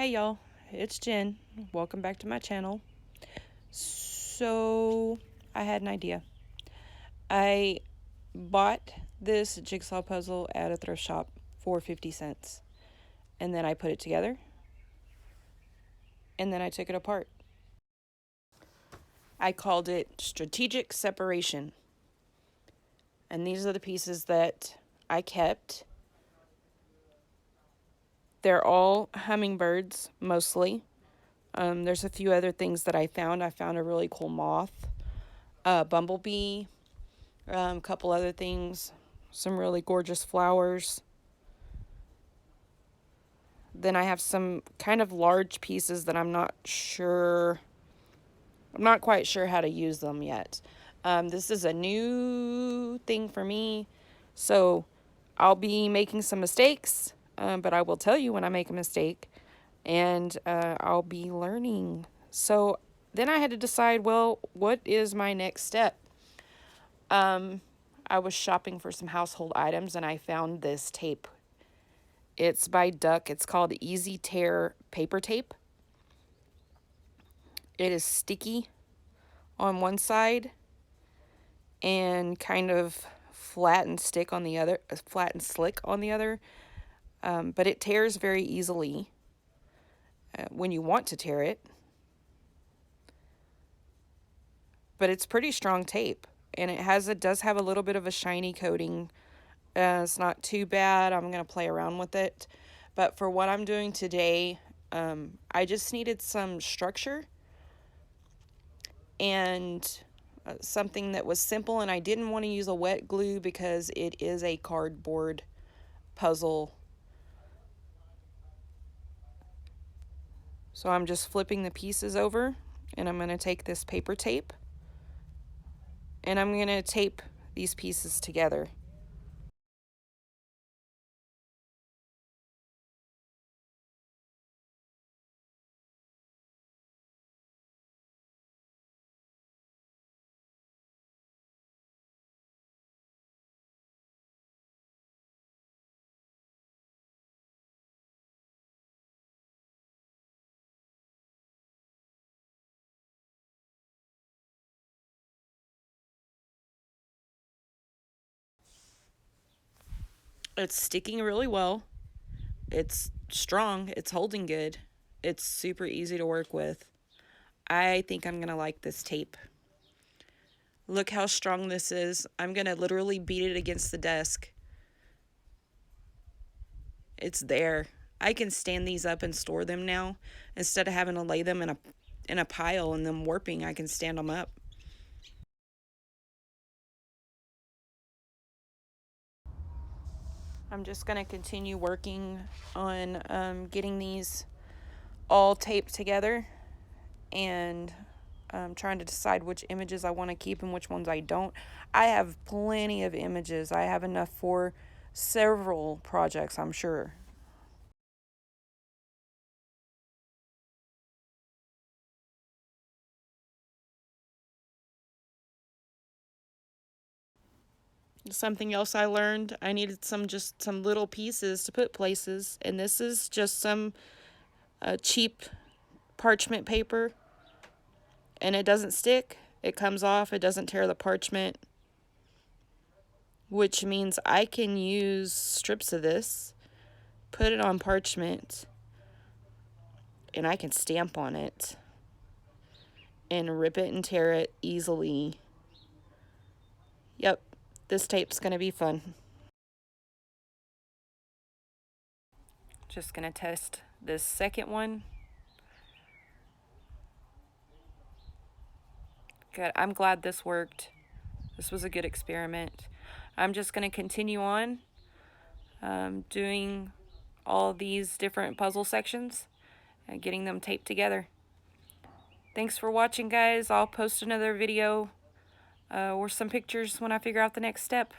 Hey y'all, it's Jen. Welcome back to my channel. So, I had an idea. I bought this jigsaw puzzle at a thrift shop for 50 cents. And then I put it together. And then I took it apart. I called it strategic separation. And these are the pieces that I kept. They're all hummingbirds, mostly. There's a few other things that I found. I found a really cool moth, a bumblebee, a couple other things, some really gorgeous flowers. Then I have some kind of large pieces that I'm not quite sure how to use them yet. This is a new thing for me, so I'll be making some mistakes, but I will tell you when I make a mistake, and I'll be learning. So then I had to decide, well, what is my next step? I was shopping for some household items and I found this tape. It's by Duck. It's called Easy Tear Paper Tape. It is sticky on one side and kind of flat and slick on the other. But it tears very easily when you want to tear it. But it's pretty strong tape, and it does have a little bit of a shiny coating. It's not too bad. I'm going to play around with it. But for what I'm doing today, I just needed some structure and something that was simple. And I didn't want to use a wet glue because it is a cardboard puzzle. So I'm just flipping the pieces over, and I'm going to take this paper tape and I'm going to tape these pieces together. It's sticking really well. It's strong. It's holding good. It's super easy to work with. I think I'm going to like this tape. Look how strong this is. I'm going to literally beat it against the desk. It's there. I can stand these up and store them now. Instead of having to lay them in a pile and them warping, I can stand them up. I'm just going to continue working on getting these all taped together and trying to decide which images I want to keep and which ones I don't. I have plenty of images. I have enough for several projects, I'm sure. Something else I learned, I needed just some little pieces to put places, and this is just some cheap parchment paper, and it doesn't stick. It comes off. It doesn't tear the parchment, which means I can use strips of this, put it on parchment, and I can stamp on it and rip it and tear it easily. Yep, this tape's going to be fun. Just going to test this second one. Good. I'm glad this worked. This was a good experiment. I'm just going to continue on doing all these different puzzle sections and getting them taped together. Thanks for watching, guys. I'll post another video or some pictures when I figure out the next step.